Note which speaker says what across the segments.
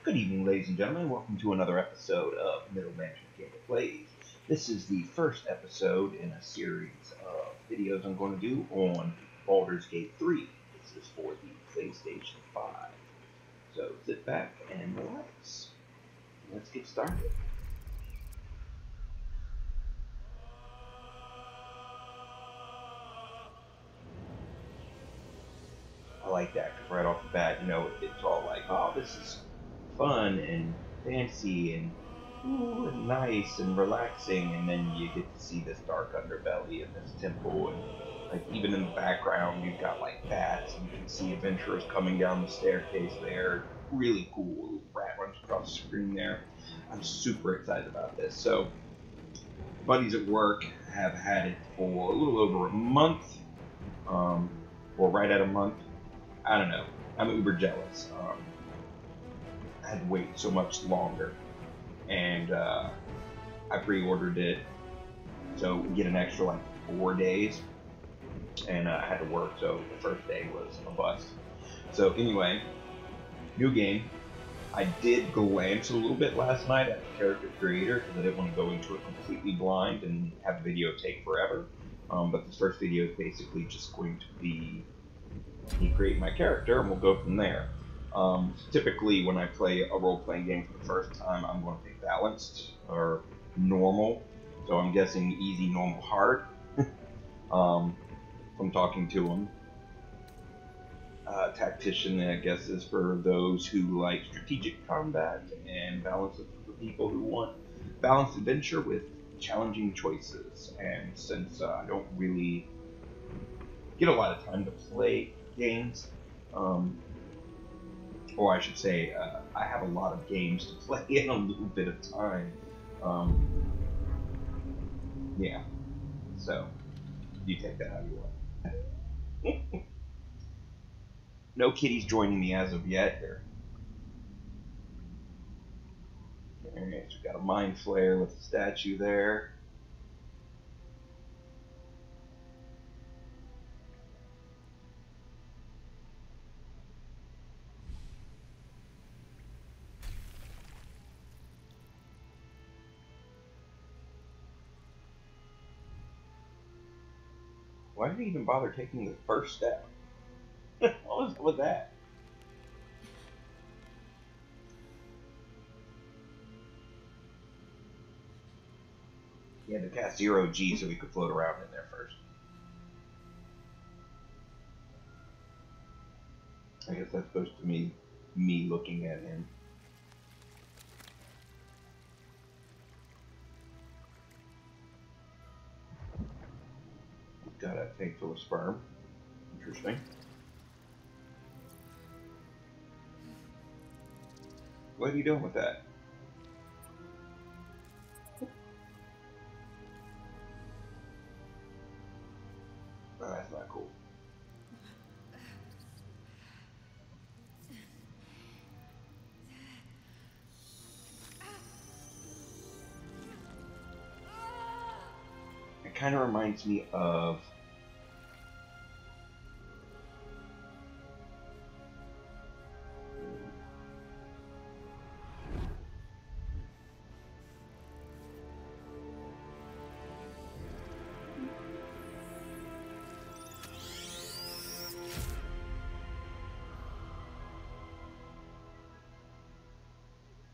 Speaker 1: Good evening, ladies and gentlemen. Welcome to another episode of Middle Management Game Plays. This is the first episode in a series of videos I'm going to do on Baldur's Gate 3. This is for the PlayStation 5. So sit back and relax. Let's get started. I like that because right off the bat, it's all like, oh, this is fun and fancy and ooh, and nice and relaxing, and then you get to see this dark underbelly in this temple, and like even in the background you've got like bats, and you can see adventurers coming down the staircase there. Really cool. A little rat runs across the screen there. I'm super excited about this. So buddies at work have had it for a little over a month, or right at a month. I don't know. I'm uber jealous. I had to wait so much longer, and I pre-ordered it, so we get an extra like 4 days, and I had to work, so the first day was a bust. So anyway, new game. I did glance a little bit last night at the character creator because I didn't want to go into it completely blind and have the video take forever. But this first video is basically just going to be me create my character, and we'll go from there. Typically, when I play a role-playing game for the first time, I'm going to pick balanced or normal. So I'm guessing easy, normal, hard. From talking to them. Tactician, I guess, is for those who like strategic combat, and balance is for people who want balanced adventure with challenging choices. And since I don't really get a lot of time to play games, or I should say, I have a lot of games to play in a little bit of time. Yeah, so you take that how you want. No kitties joining me as of yet here. Alright, so we've got a mind flare with a statue there. Why did he even bother taking the first step? What was with that? He had to cast 0G so he could float around in there first. I guess that's supposed to be me looking at him. Got a tank full of sperm. Interesting. What are you doing with that? Oh, that's not cool. It kind of reminds me of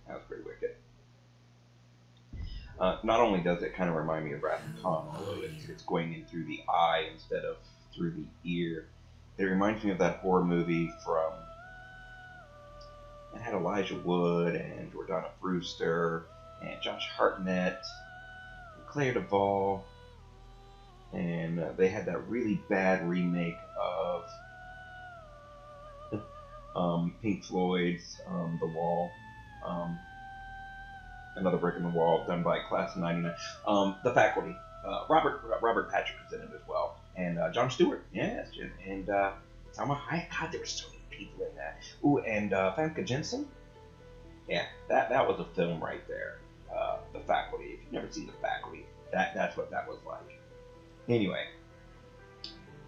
Speaker 1: that was pretty wicked. Not only does it kind of remind me of Wrath of Khan, although it's going in through the eye instead of through the ear. It reminds me of that horror movie from... It had Elijah Wood and Jordana Brewster and Josh Hartnett and Claire Duvall, and they had that really bad remake of Pink Floyd's The Wall. Another Brick in the Wall, done by Class of '99. The Faculty. Robert Patrick was in it as well, and Jon Stewart, yes, and Salma Hayek. God, there were so many people in that. Ooh, and Famke Jensen. Yeah, that was a film right there. The Faculty. If you've never seen The Faculty, that's what that was like. Anyway,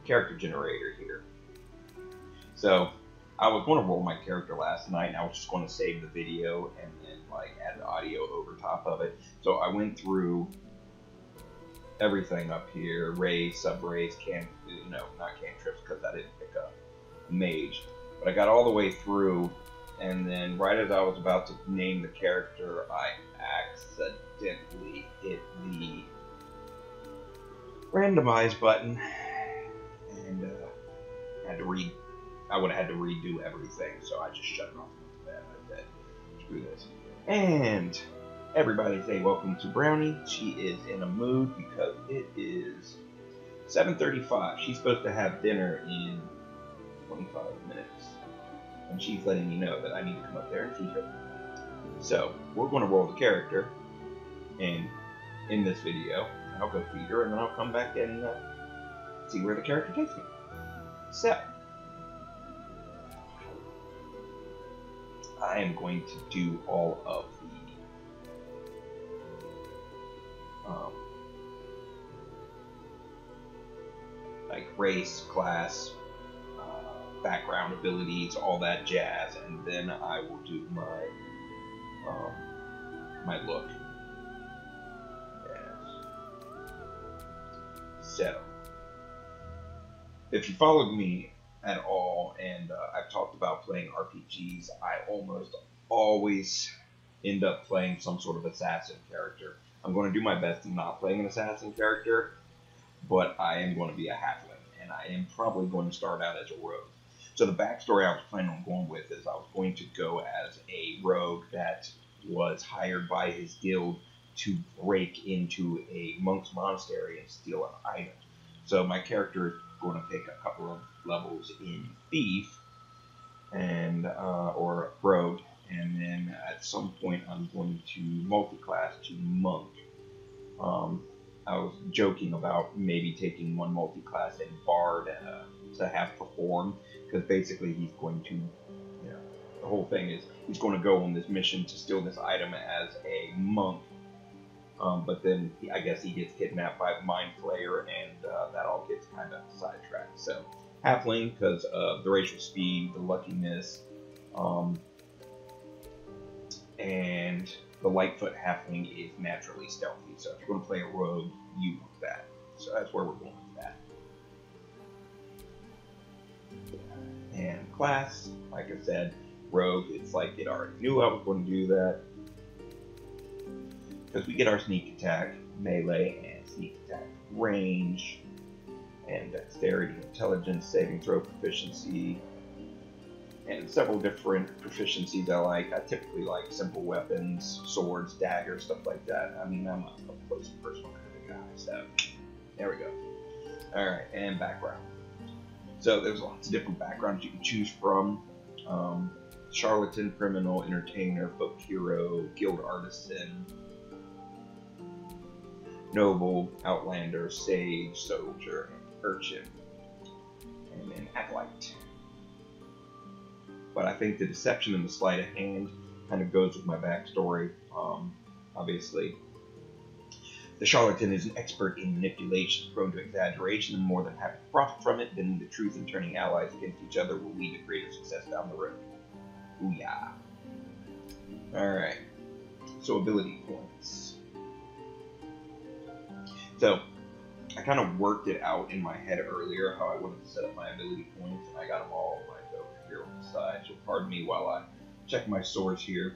Speaker 1: character generator here. So I was going to roll my character last night, and I was just going to save the video and then like add the audio over top of it. So I went through everything up here: raise, sub-raise, not cantrips because I didn't pick up mage. But I got all the way through, and then right as I was about to name the character, I accidentally hit the randomize button, and had to I would have had to redo everything, so I just shut it off. I said, screw this. And everybody say welcome to Brownie. She is in a mood because it is 7:35. She's supposed to have dinner in 25 minutes. And she's letting me know that I need to come up there and feed her. So, we're going to roll the character, and in this video, I'll go feed her, and then I'll come back and see where the character takes me. So, I am going to do all of the like race, class, background, abilities, all that jazz, and then I will do my my look. Yes. So, if you followed me at all, and I've talked about playing RPGs, I almost always end up playing some sort of assassin character. I'm going to do my best in not playing an assassin character, but I am going to be a halfling, and I am probably going to start out as a rogue. So the backstory I was planning on going with is I was going to go as a rogue that was hired by his guild to break into a monk's monastery and steal an item. So my character is going to take a couple of levels in thief and or rogue, and then at some point I'm going to multi-class to monk. I was joking about maybe taking one multi-class in bard to have perform, because basically he's going to, the whole thing is he's going to go on this mission to steal this item as a monk. But then I guess he gets kidnapped by Mind Flayer, and that all gets kind of sidetracked. So halfling, because of the racial speed, the luckiness, and the Lightfoot halfling is naturally stealthy. So if you're going to play a rogue, you want that. So that's where we're going with that. And class, like I said, rogue. It's like it already knew I was going to do that, because we get our sneak attack, melee, and sneak attack range, and dexterity, intelligence, saving throw proficiency, and several different proficiencies I like. I typically like simple weapons, swords, daggers, stuff like that. I mean, I'm a close and personal kind of guy, so there we go. Alright, and background. So there's lots of different backgrounds you can choose from. Charlatan, criminal, entertainer, folk hero, guild artisan, noble, outlander, sage, soldier, urchin, and then acolyte. But I think the deception and the sleight of hand kind of goes with my backstory. Obviously, the charlatan is an expert in manipulation, prone to exaggeration, and more than happy to profit from it. Bending the truth and turning allies against each other will lead to greater success down the road. Ooh yeah. Alright. So ability points. So, I kind of worked it out in my head earlier how I wanted to set up my ability points, and I got them all like over here on the side. So pardon me while I check my source here.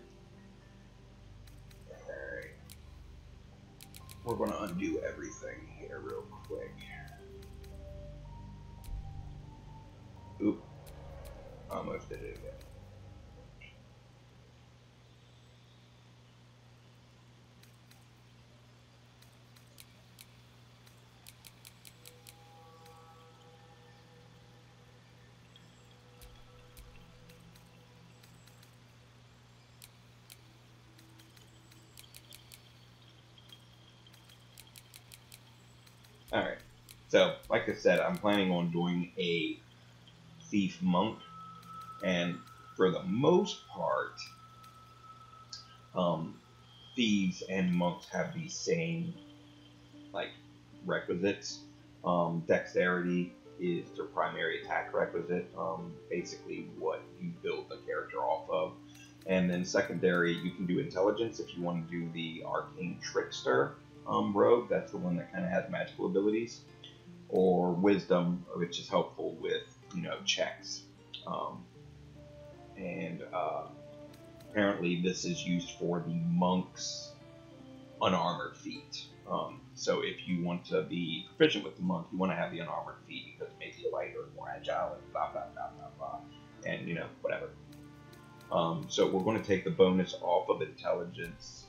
Speaker 1: Alright. We're going to undo everything here real quick. Oop. Almost did it again. Alright, so like I said, I'm planning on doing a thief monk, and for the most part, thieves and monks have the same like requisites: dexterity, is their primary attack requisite, basically what you build the character off of. And then secondary, you can do intelligence if you want to do the arcane trickster rogue. That's the one that kind of has magical abilities, or wisdom, which is helpful with checks. And apparently, this is used for the monk's unarmored feat. So if you want to be proficient with the monk, you want to have the unarmored feat because it makes you lighter and more agile and blah blah blah blah blah, and whatever. So we're going to take the bonus off of intelligence,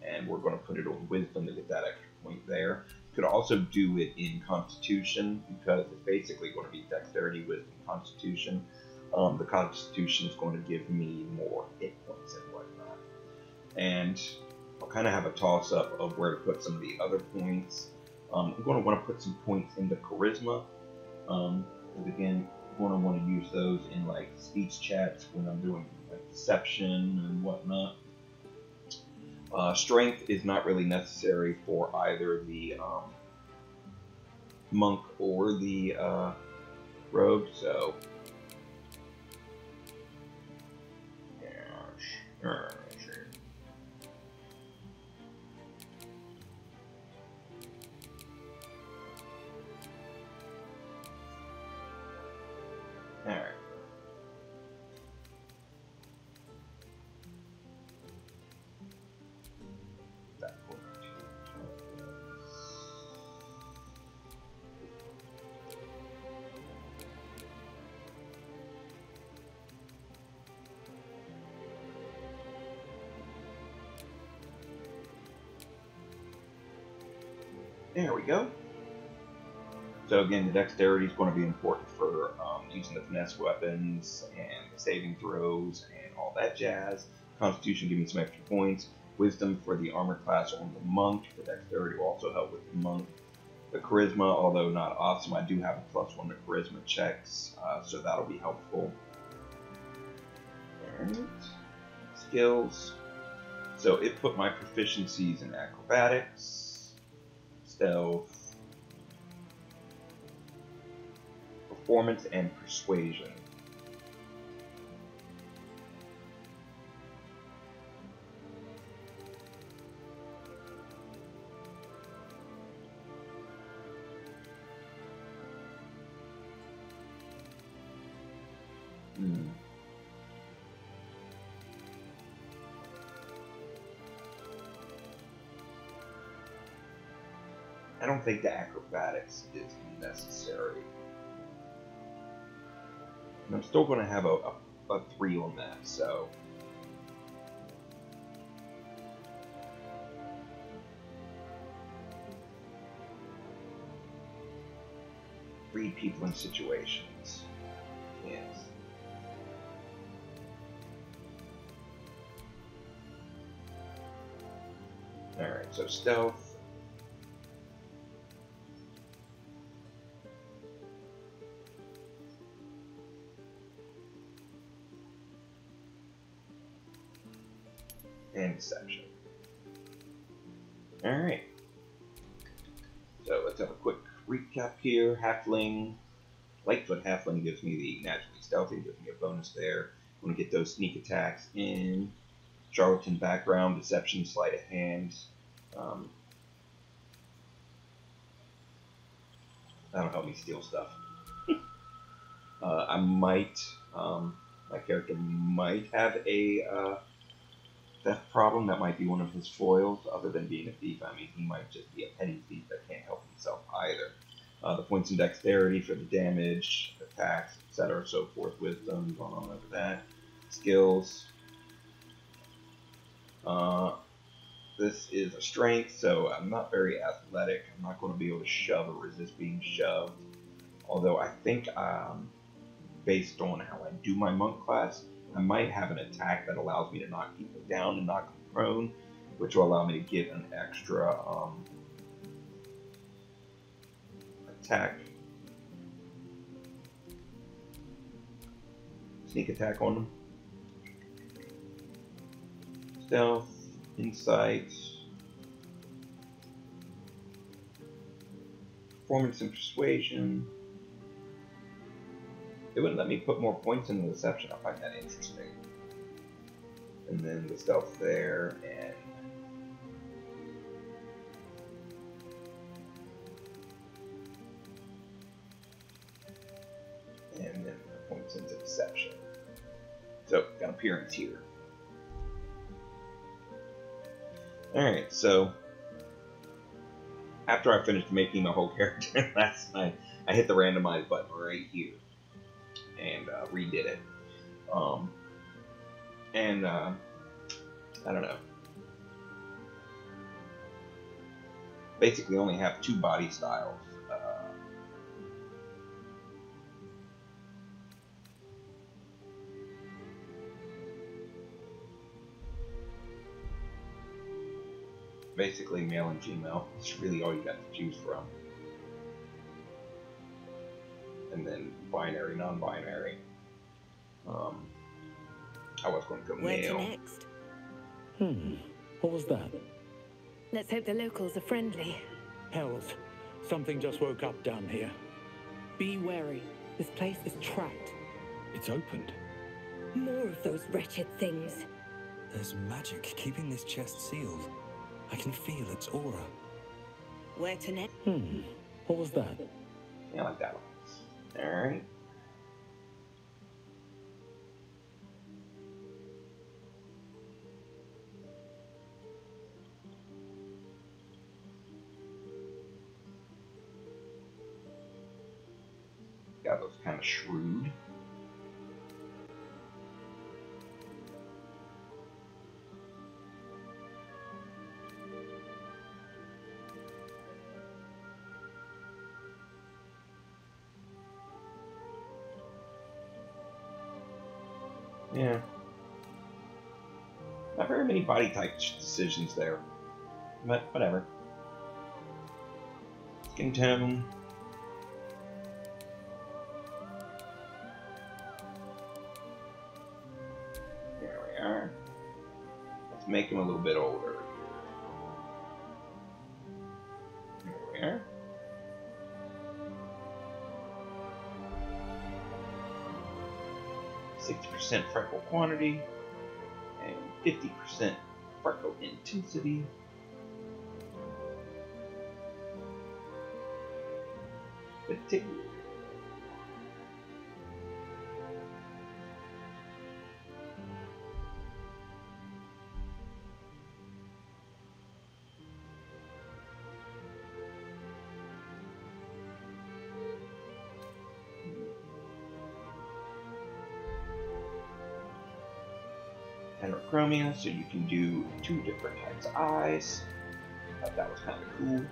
Speaker 1: and we're going to put it on wisdom to get that extra point there. You could also do it in constitution because it's basically going to be dexterity, wisdom, constitution. The constitution is going to give me more hit points and whatnot. And I'll kind of have a toss-up of where to put some of the other points. I'm going to want to put some points into charisma. Because again, I'm going to want to use those in like speech chats when I'm doing like deception and whatnot. Strength is not really necessary for either the monk or the rogue, so yeah, sure. Alright. There we go. So again, the dexterity is going to be important for using the finesse weapons and saving throws and all that jazz. Constitution giving some extra points. Wisdom for the armor class on the monk. The dexterity will also help with the monk. The charisma, although not awesome, I do have a +1 to charisma checks, so that'll be helpful. And skills. So it put my proficiencies in acrobatics, stealth, performance, and persuasion. I don't think the acrobatics is necessary. And I'm still going to have a 3 on that, so. Read people in situations. Yes. Alright, so stealth. And deception. Alright. So let's have a quick recap here. Halfling. Lightfoot Halfling gives me the naturally stealthy, gives me a bonus there. I'm going to get those sneak attacks in. Charlatan background, deception, sleight of hand. That'll help me steal stuff. I might, my character might have a theft problem. That might be one of his foils, other than being a thief. I mean, he might just be a petty thief that can't help himself either. The points in dexterity for the damage, attacks, etc., so forth. Wisdom, going on over that. Skills. This is a strength, so I'm not very athletic. I'm not going to be able to shove or resist being shoved. Although I think, based on how I do my monk class, I might have an attack that allows me to knock people down and knock them prone, which will allow me to get an extra attack. Sneak attack on them. Stealth, insight, performance and persuasion. It wouldn't let me put more points in the deception. I find that interesting. And then the stealth there, and then the points into deception. So, got appearance here. Alright, so after I finished making my whole character last night, I hit the randomize button right here and redid it. I don't know. Basically, only have 2 body styles. Basically, male and female. It's really all you got to choose from. And then binary, non-binary. I was going to go male.
Speaker 2: Where to next?
Speaker 3: What was that?
Speaker 2: Let's hope the locals are friendly.
Speaker 3: Hells. Something just woke up down here.
Speaker 4: Be wary. This place is trapped.
Speaker 3: It's opened.
Speaker 2: More of those wretched things.
Speaker 5: There's magic keeping this chest sealed. I can feel its aura.
Speaker 2: Where to next?
Speaker 3: What was that?
Speaker 1: Yeah, like that one. Alright. Got those kind of shrewd. Yeah. Not very many body type decisions there. But whatever. Skin tone. There we are. Let's make him a little bit older. There we are. %, freckle quantity and 50% freckle intensity. Particular. Heterochromia, so you can do 2 different types of eyes. I thought that was kind of cool.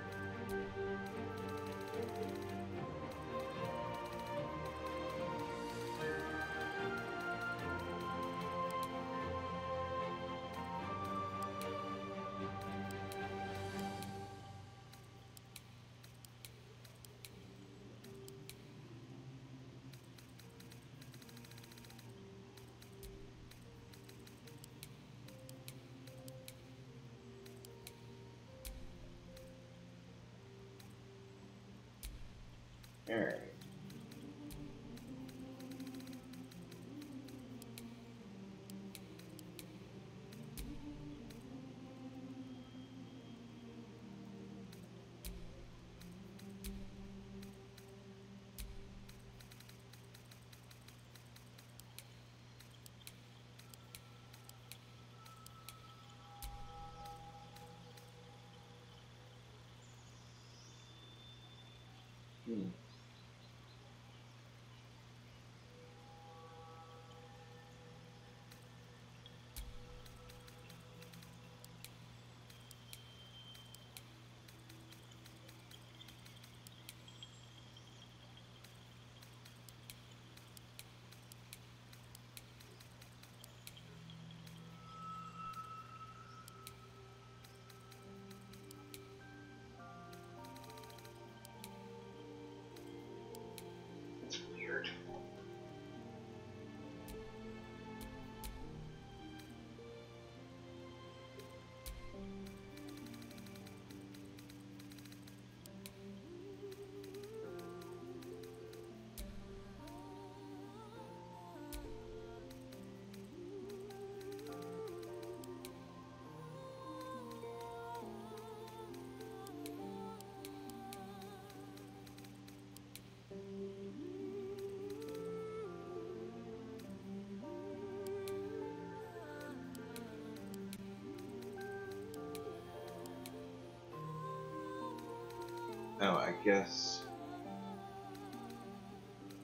Speaker 1: Oh, I guess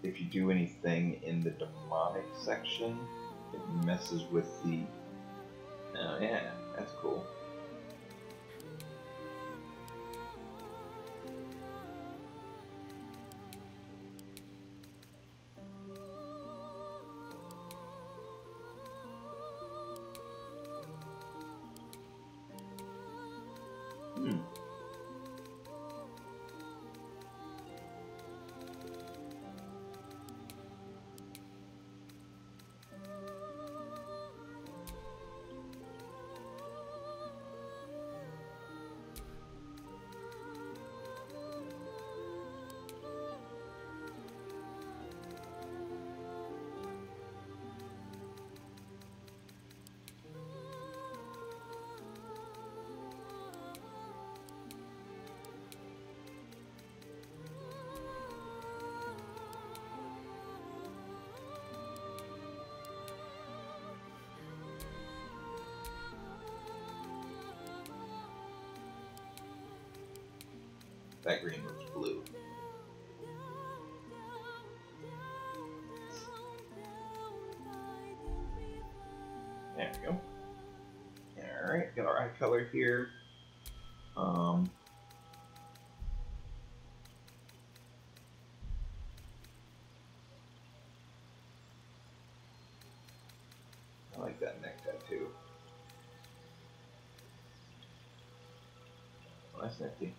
Speaker 1: if you do anything in the demonic section, it messes with the... Oh yeah, that's cool. Hmm. That green looks blue. There we go. Alright, got our eye color here. I like that neck tattoo. Oh, that's nifty.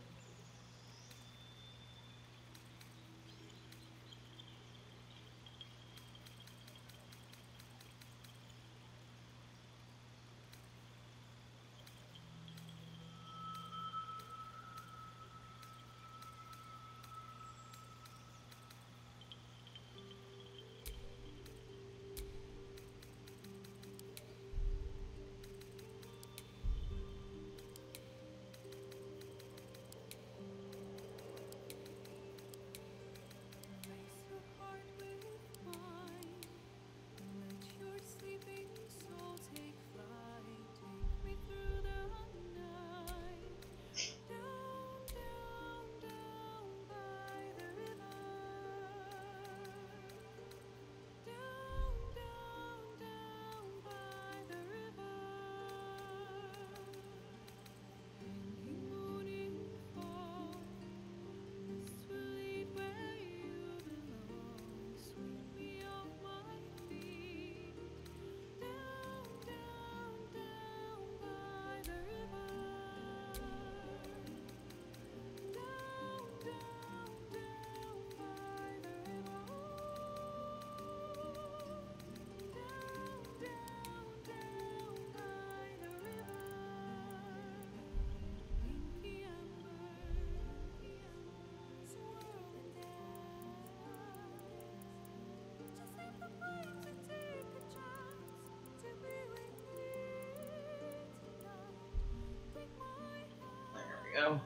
Speaker 1: There we go.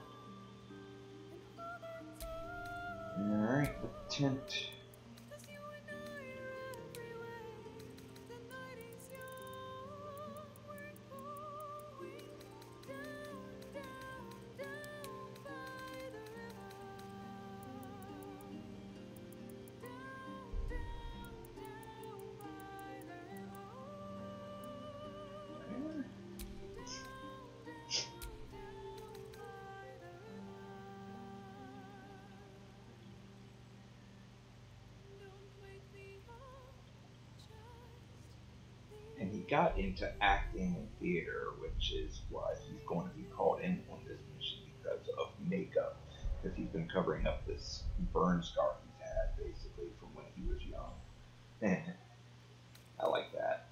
Speaker 1: Alright, the tint. And he got into acting and theater, which is why he's going to be called in on this mission because of makeup. Because he's been covering up this burn scar he's had, basically, from when he was young. I like that.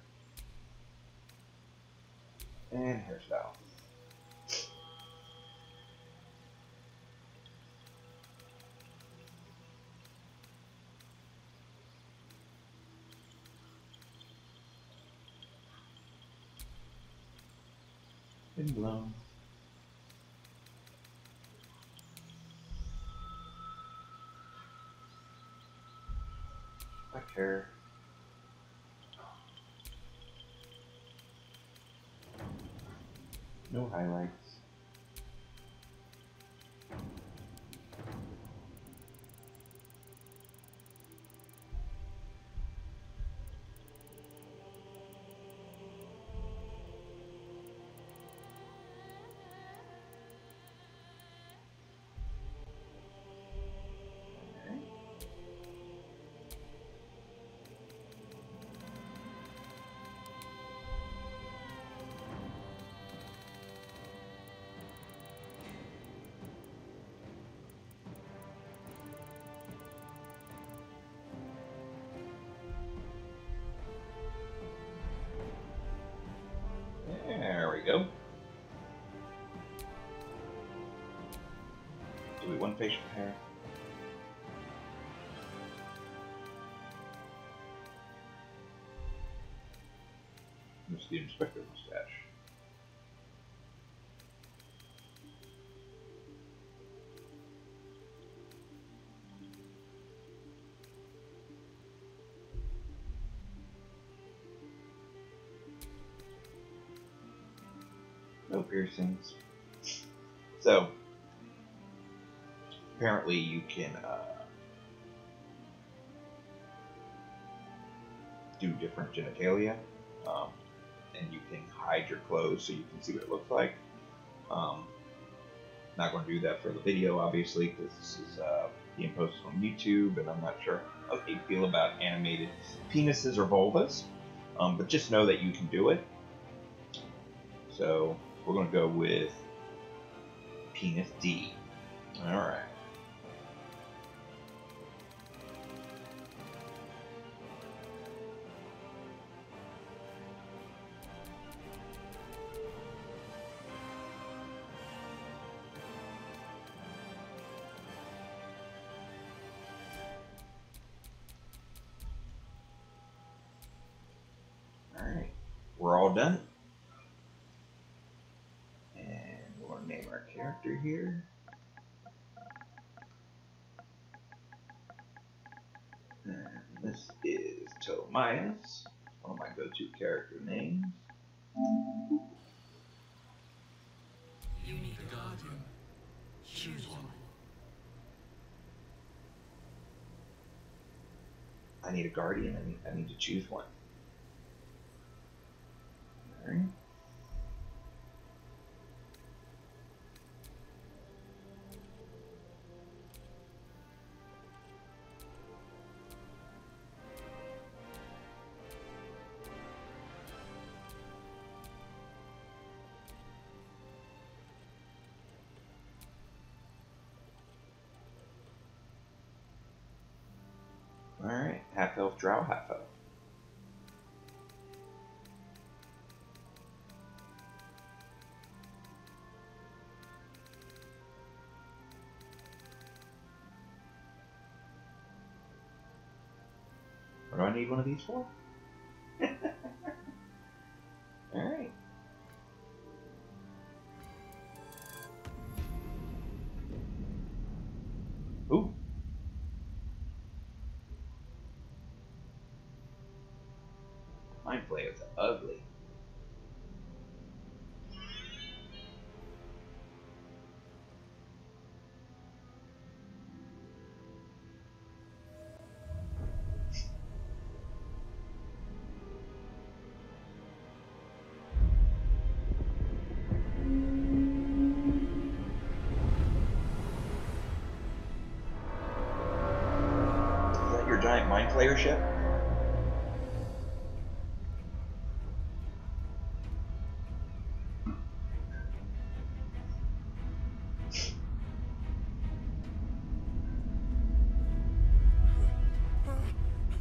Speaker 1: And hairstyle. Been blown. Back hair. No highlights. go. Do we want facial hair? Just the inspector mustache. No piercings. So, apparently you can do different genitalia, and you can hide your clothes so you can see what it looks like. Not going to do that for the video, obviously, because this is being posted on YouTube, and I'm not sure how you feel about animated penises or vulvas, but just know that you can do it. So we're going to go with penis D. All right. Alright, we're all done. And we'll name our character here. And this is Tomias, one of my go-to character names.
Speaker 6: You need a guardian. Choose one.
Speaker 1: I need a guardian. I need to choose one. Alright. Alright, half elf, drow, half elf. What do I need one of these for? Alright. Ooh. Mind flayers are ugly. Is that your giant mind flayer ship?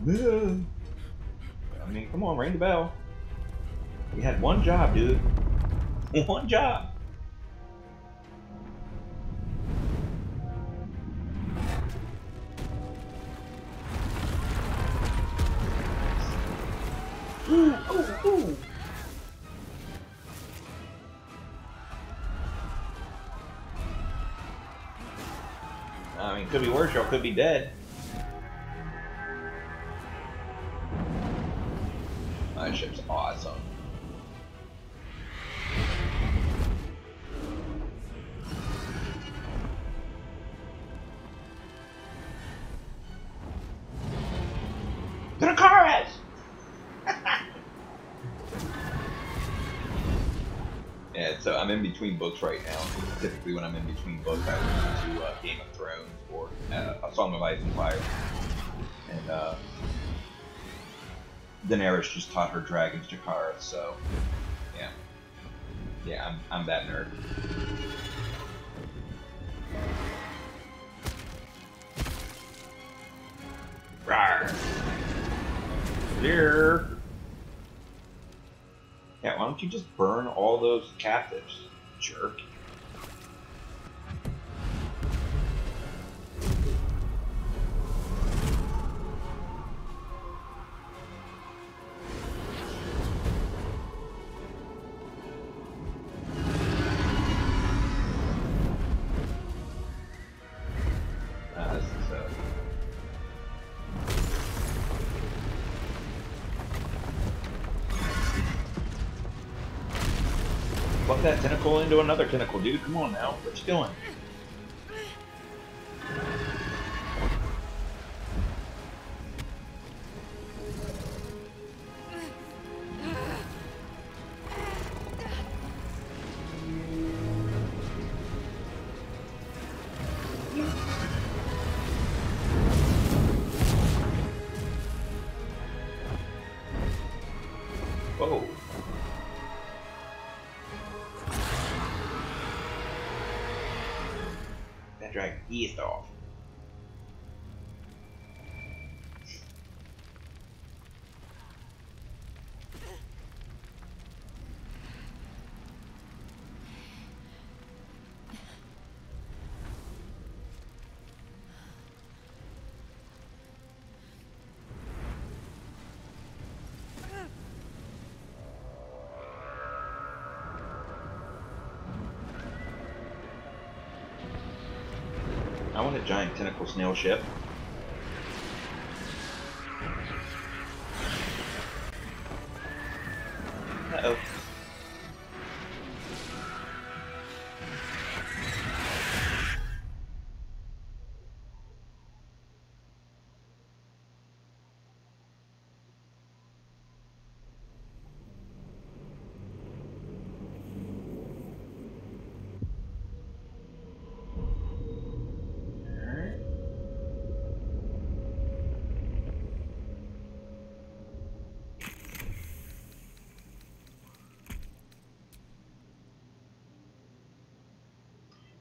Speaker 1: I mean, come on, ring the bell. You had one job, dude. One job. Ooh, ooh, ooh. I mean, could be worse, y'all could be dead. My ship's awesome. Dracarys! Yeah, so I'm in between books right now. Typically when I'm in between books, I listen to Game of Thrones or A Song of Ice and Fire. And Daenerys just taught her dragons Dracarys, so yeah. Yeah, I'm that nerd. Rawr. Here. Yeah, why don't don't you just burn all those captives, jerk? Plug that tentacle into another tentacle, dude. Come on now. What you doing? Whoa. That dragon eased off. I want a giant tentacle snail ship. Uh-oh.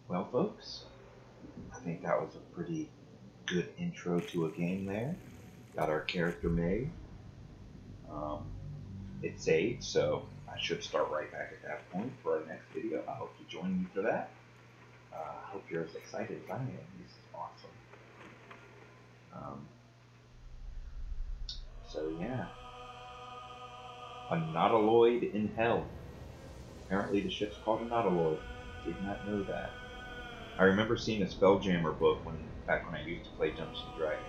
Speaker 1: Well, folks, I think that was a pretty good intro to a game there. Got our character made. It saved, so I should start right back at that point for our next video. I hope you join me for that. I hope you're as excited as I am. This is awesome. So yeah, a nautiloid in hell. Apparently the ship's called a nautiloid. Did not know that. I remember seeing a Spelljammer book back when I used to play Dungeons and Dragons.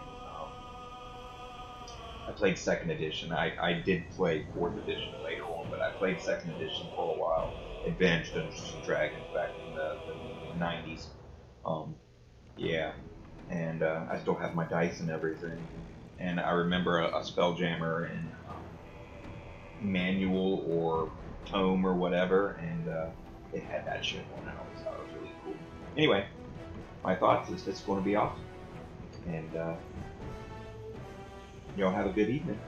Speaker 1: I played 2nd edition. I did play 4th edition later on, but I played 2nd edition for a while. Advanced Dungeons and Dragons back in the 90s. Yeah, and I still have my dice and everything. And I remember a Spelljammer in manual or tome or whatever, and it had that shit on it. I always thought it was really cool. Anyway, my thoughts is it's going to be awesome. And y'all have a good evening.